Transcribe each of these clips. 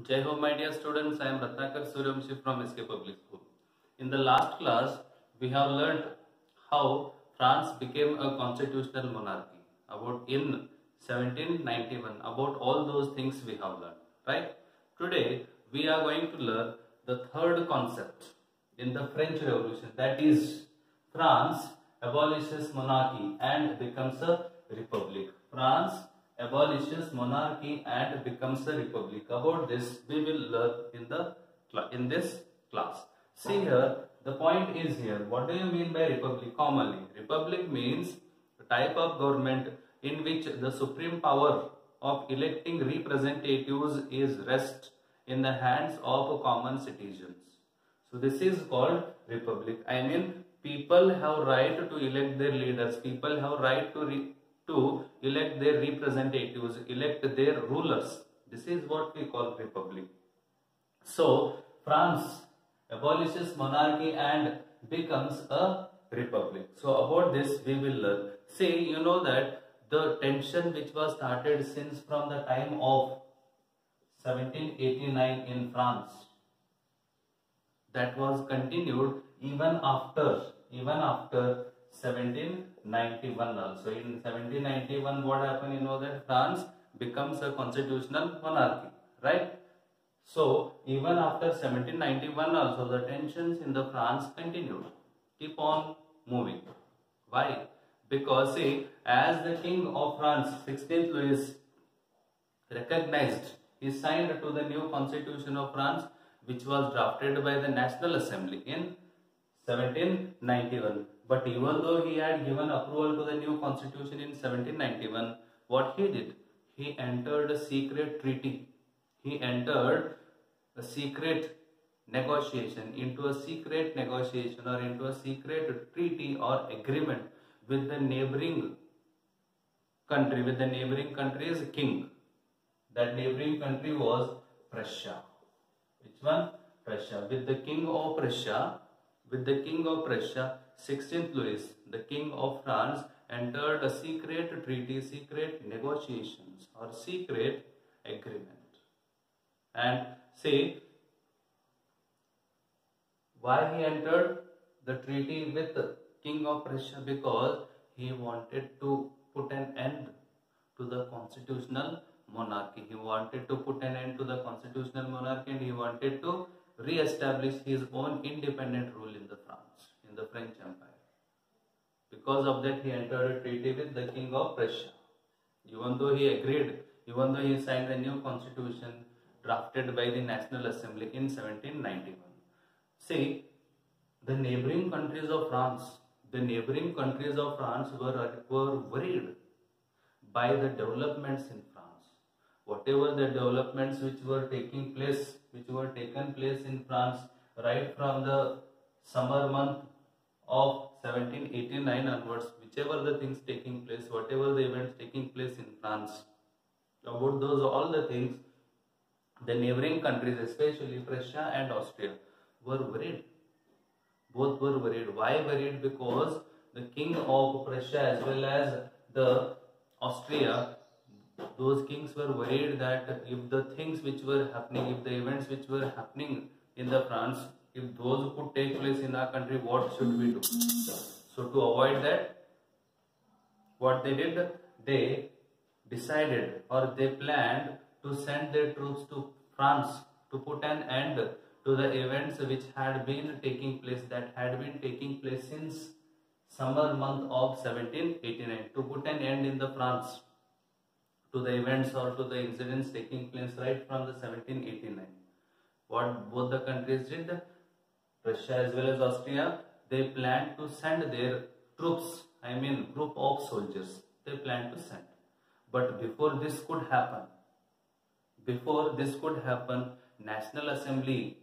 Jai Ho, my dear students, I am Ratnakar Suryamshi from SK Public School. In the last class, we have learnt how France became a constitutional monarchy. About in 1791, about all those things we have learned, right? Today, we are going to learn the third concept in the French Revolution, that is, France abolishes monarchy and becomes a republic. France abolishes monarchy and becomes a republic. About this we will learn in this class. See here, the point is here. What do you mean by republic? Commonly, republic means a type of government in which the supreme power of electing representatives is rest in the hands of common citizens. So this is called republic. I mean, people have right to elect their leaders. People have right to elect their representatives, elect their rulers. This is what we call republic. So France abolishes monarchy and becomes a republic. So about this we will learn. See, you know that the tension which was started since from the time of 1789 in France, that was continued even after 1791 also. In 1791, what happened? You know that France becomes a constitutional monarchy, right? So even after 1791 also, the tensions in the France continued, keep on moving. Why? Because see, as the King of France, 16th Louis, recognized, he signed to the new constitution of France, which was drafted by the National Assembly in 1791. But even though he had given approval to the new constitution in 1791, what he did? He entered a secret treaty. He entered a secret negotiation, into a secret negotiation or into a secret treaty or agreement with the neighboring country, with the neighboring country's king. That neighboring country was Prussia. Which one? Prussia. With the king of Prussia, 16th Louis, the king of France, entered a secret treaty, secret negotiations or secret agreement. And see, why he entered the treaty with the king of Prussia? Because he wanted to put an end to the constitutional monarchy. He wanted to put an end to the constitutional monarchy and he wanted to re-establish his own independent rule in the French Empire. Because of that, he entered a treaty with the king of Prussia. Even though he agreed, even though he signed the new constitution drafted by the National Assembly in 1791. See, the neighboring countries of France were worried by the developments in France. Whatever the developments which were taken place in France right from the summer month of 1789 onwards, whichever the things taking place, whatever the events taking place in France, about those all the things, the neighboring countries, especially Prussia and Austria, were worried. Both were worried. Why worried? Because the king of Prussia as well as the Austria, those kings were worried that if the things which were happening, if the events which were happening in the France, if those could take place in our country, what should we do? So to avoid that, what they did, they decided or they planned to send their troops to France to put an end to the events which had been taking place, since summer month of 1789, to put an end in the France to the events or to the incidents taking place right from the 1789. What both the countries did, Prussia as well as Austria, they planned to send their troops, group of soldiers, they planned to send. But before this could happen, National Assembly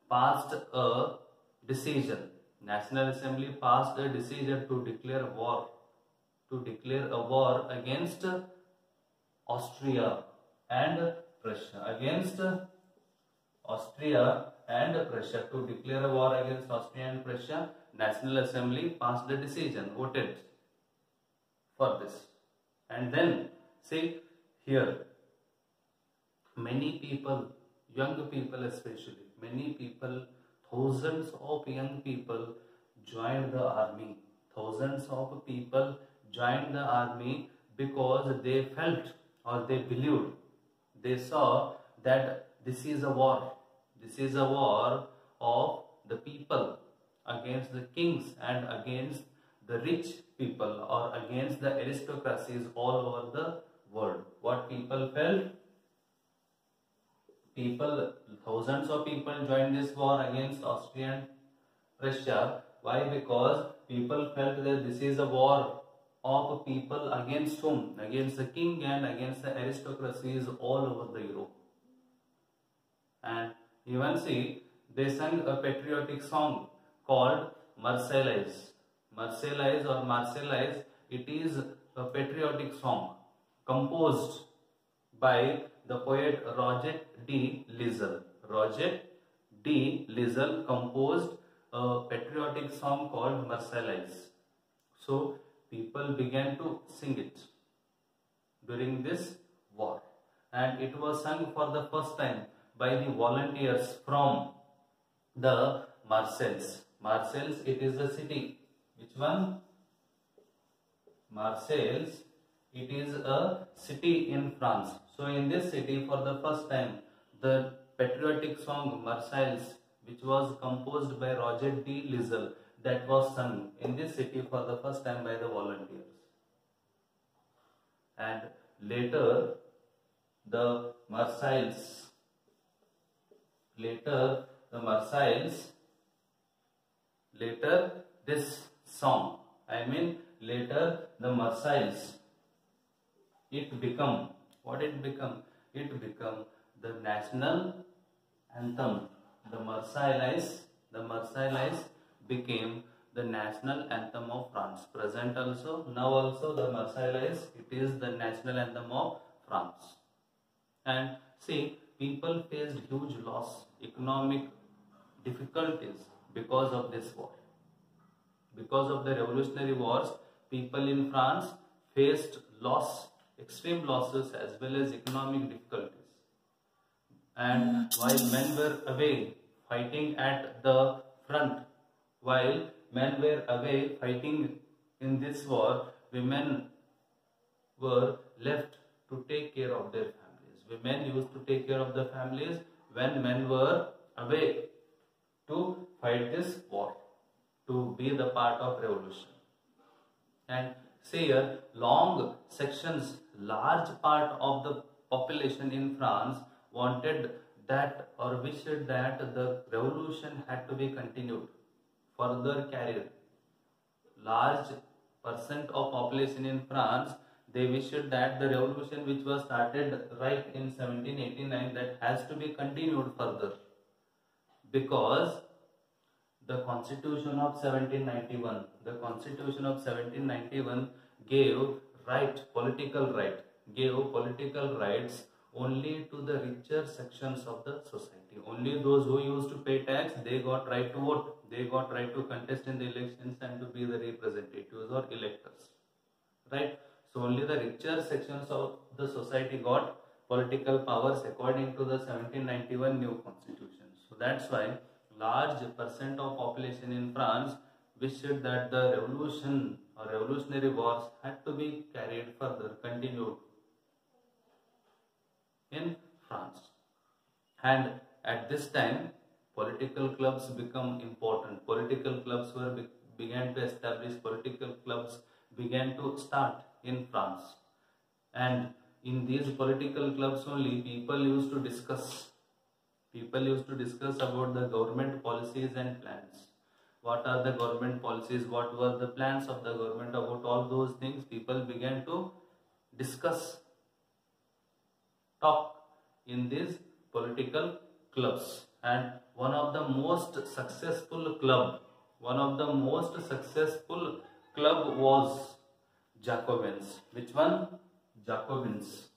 passed a decision. National Assembly passed a decision to declare a war against Austria and Prussia. To declare a war against Austria and Prussia, National Assembly passed a decision, voted for this. And then, see here, many people young people especially, many people, thousands of young people joined the army. Thousands of people joined the army because they felt or they believed, they saw that this is a war. This is a war of the people against the kings and against the rich people or against the aristocracies all over the world. What people felt? People, thousands of people joined this war against Austrian Prussia. Why? Because people felt that this is a war of people against whom? Against the king and against the aristocracies all over the Europe. And even see, they sang a patriotic song called Marseillaise. Marseillaise or Marseillaise, it is a patriotic song composed by the poet Roger de Lisle. Roger de Lisle composed a patriotic song called Marseillaise. So people began to sing it during this war, and it was sung for the first time by the volunteers from the Marseilles. Marseilles, it is a city. Which one? Marseilles, it is a city in France. So in this city, for the first time, the patriotic song Marseilles, which was composed by Roger de Lisle, that was sung in this city for the first time by the volunteers. And later, the Marseilles, later this song, later the Marseilles, it become, what it become? It become the national anthem. The Marseillaise became the national anthem of France. Present also, now also the Marseillaise, it is the national anthem of France. And see, people faced huge loss, economic difficulties because of this war. Because of the revolutionary wars, people in France faced loss, extreme losses as well as economic difficulties. And while men were away fighting at the front, while men were away fighting in this war, women were left to take care of their families. Women used to take care of the families when men were away to fight this war, to be the part of revolution. And see here, long sections, large part of the population in France wanted that or wished that the revolution had to be continued, further carried. Large percent of population in France, they wished that the revolution which was started right in 1789, that has to be continued further, because the Constitution of 1791 gave political rights only to the richer sections of the society. Only those who used to pay tax, they got right to vote, they got right to contest in the elections and to be the representatives or electors. Right? So only the richer sections of the society got political powers according to the 1791 new constitution. So that's why large percent of population in France wished that the revolution or revolutionary wars had to be carried further, continued in France. And at this time, political clubs become important. Political clubs began to establish. Political clubs began to start in France. And in these political clubs only, people used to discuss about the government policies and plans. What are the government policies? What were the plans of the government? About all those things, people began to discuss, talk in these political clubs. And one of the most successful club was Jacobins. Which one? Jacobins.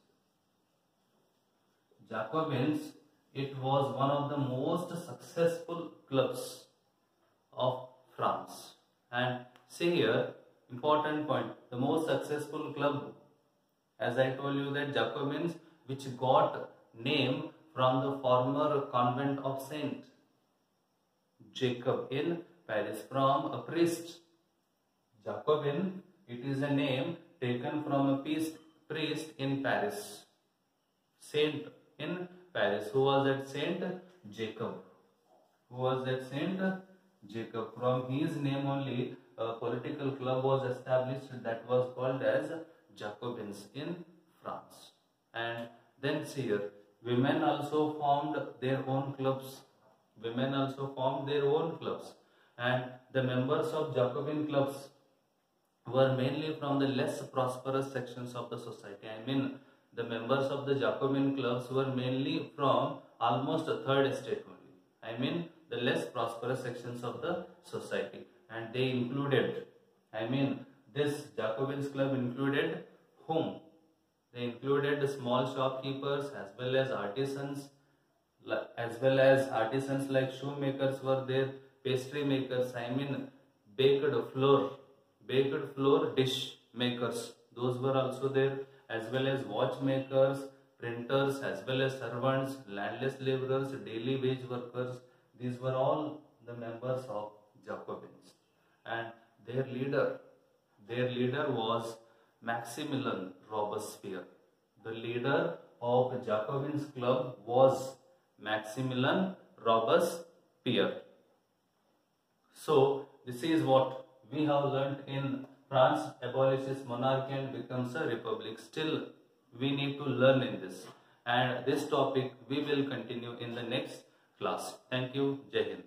It was one of the most successful clubs of France. And see here, important point, the most successful club, as I told you, that Jacobins, which got name from the former convent of Saint Jacob in Paris, from a priest. Jacobin, it is a name taken from a priest in Paris. Saint in Paris. Who was that Saint? Jacob. Who was that Saint? Jacob. From his name only a political club was established that was called as Jacobins in France. And then see here, women also formed their own clubs. Women also formed their own clubs. And the members of Jacobin clubs were mainly from the less prosperous sections of the society. I mean, the members of the Jacobin clubs were mainly from almost a third estate only. I mean, the less prosperous sections of the society. And they included, this Jacobins club included whom? They included small shopkeepers as well as artisans like shoemakers were there, pastry makers, baked flour dish makers, those were also there, as well as watchmakers, printers, as well as servants, landless laborers, daily wage workers. These were all the members of Jacobins. And their leader was Maximilian Robespierre. The leader of Jacobins Club was Maximilian Robespierre. So this is what we have learnt in France abolishes monarchy and becomes a republic. Still we need to learn in this, and this topic we will continue in the next class. Thank you. Jai Hind.